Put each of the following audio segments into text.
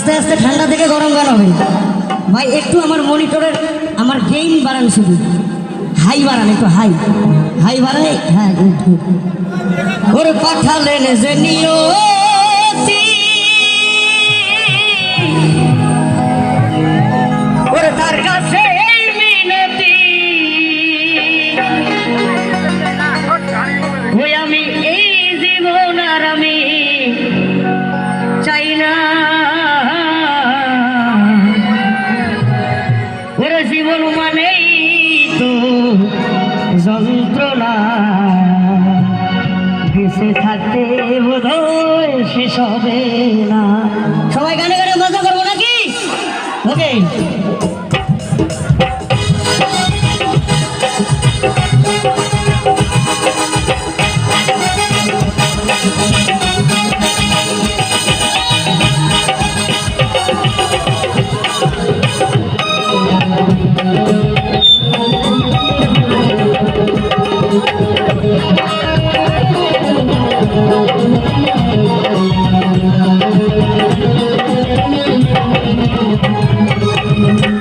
আস্তে আস্তে ঠান্ডা থেকে গরম গান হবে ভাই। একটু আমার মনিটরের আমার গেইন বাড়ান, শুধু হাই বাড়ান, একটু হাই হাই বাড়াই। হ্যাঁ গুড গুড। ওরে পাঠালেন যে নিয়তি, ওরে তার কাছে মিনতি, ওই আমি এই জীবন আর আমি চাই না। ওরে জীবন মানেই তো যন্ত্রণা, বেঁচে থাকতে বোধহয় শেষ হবে না। সবাই গানে গানে মজা করবো নাকি? ওকে।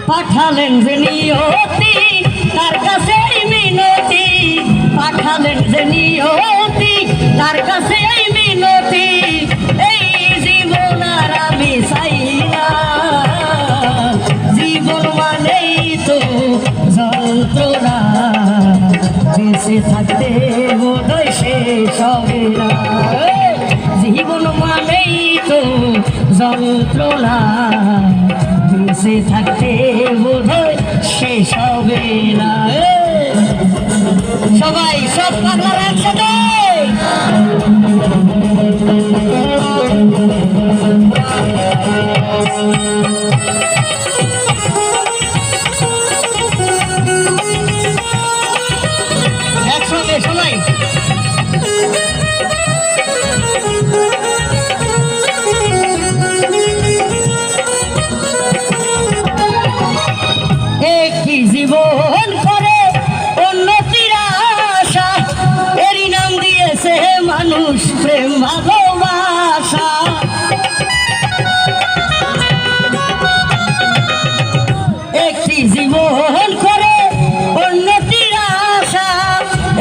পাঠালেন যে নিয়তি, তার কাছে মিনতি, পাঠালেন যে নিয়তি, তার কাছে মিনতি, এই জীবন আর আমি চাই না। জীবন মানেই তো যন্ত্রণা, বেঁচে থাকতে বোধহয় শেষ হবে না। জীবন মানেই তো যন্ত্রণা, বেঁচে থাকতে বোধহয় শেষ হবে না। সবাই সব পাগলারা একসাথে। একসঙ্গে সবাই। একটি জীবন করে উন্নতির আশা, এরই নাম দিয়েছে মানুষ প্রেম ভালোবাসা। একটি জীবন করে উন্নতির আশা,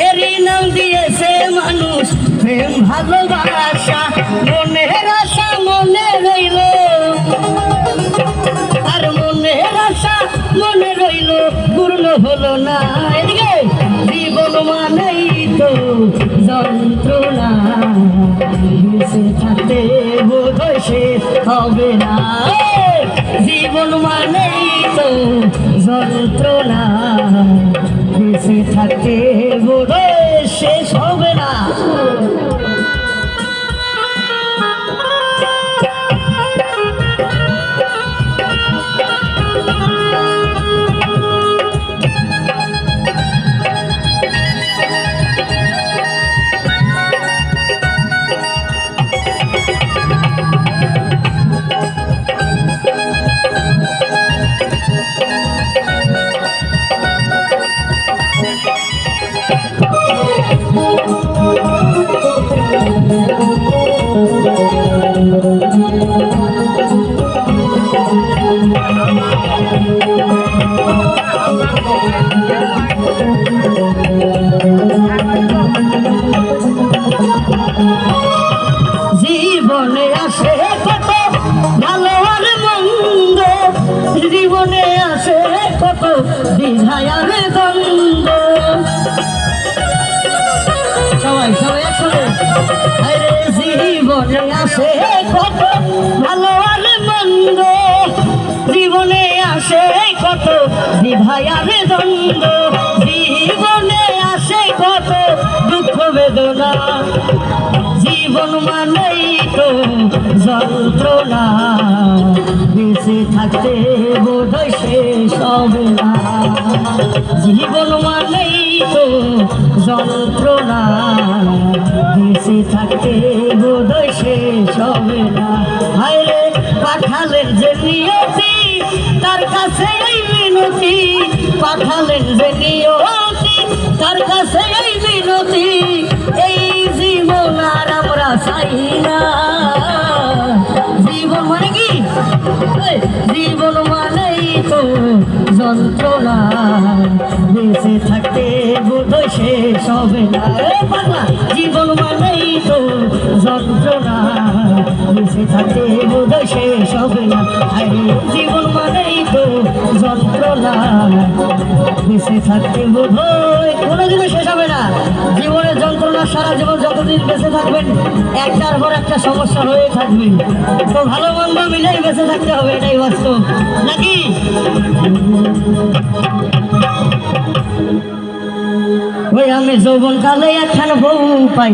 এরই নাম দিয়েছে মানুষ প্রেম ভালোবাসা। মনের আশা মনে রইল, আর মনের আশা মনে রইল, পূর্ণ হলো না। এদিকে জীবন মানেই তো যন্ত্রণা, বেঁচে থাকতে বোধহয় শেষ হবে না। জীবন মানেই তো যন্ত্রণা, বেঁচে থাকতে বোধহয় শেষ হবে না। জীবনে আসে কত ভালো আর মন্দ, জীবনে আসে কত দ্বিধায় আর দ্বন্দ্ব। সবাই সবাই একসাথে। আরে জীবনে আসে কত ভালো আর মন্দ, জীবনে আসে কত দ্বিধায় আর দ্বন্দ্ব। জীবনে আসে কত দুঃখ বেদনা, জীবন মানেই তো যন্ত্রণা, বেঁচে থাকতে বোধহয় শেষ হবে না। জীবন মানেই তো যন্ত্রণা, বেঁচে থাকতে বোধহয় শেষ হবে না। হায়রে পাঠালেন যে নিয়তি, তার কাছে এই মিনতি, পাঠালেন যে নিয়তি, তার কাছে এই মিনতি, এই জীবন আর আমরা চাই না। জীবন মানে কি? এই জীবন মানেই তো যন্ত্রণা, বেঁচে থাকতে বোধহয় শেষ হবে না। এই পাগলা, জীবন মানেই তো যন্ত্রণা, বেঁচে থাকতে বোধহয় শেষ হবে না। আরে জীবন মানেই তো যন্ত্রণা, বেঁচে থাকতে বোধহয় কোনোদিনও শেষ হবে না। জীবনের যন্ত্রণা সারা জীবন যতদিন বেঁচে থাকবেন একটার পর একটা সমস্যা হয়ে থাকবে। তো ভালো মন্দ মিলেই বেঁচে থাকতে হবে, এটাই বাস্তব নাকি? ওই আমি যৌবন কালে একখান বউ পাই।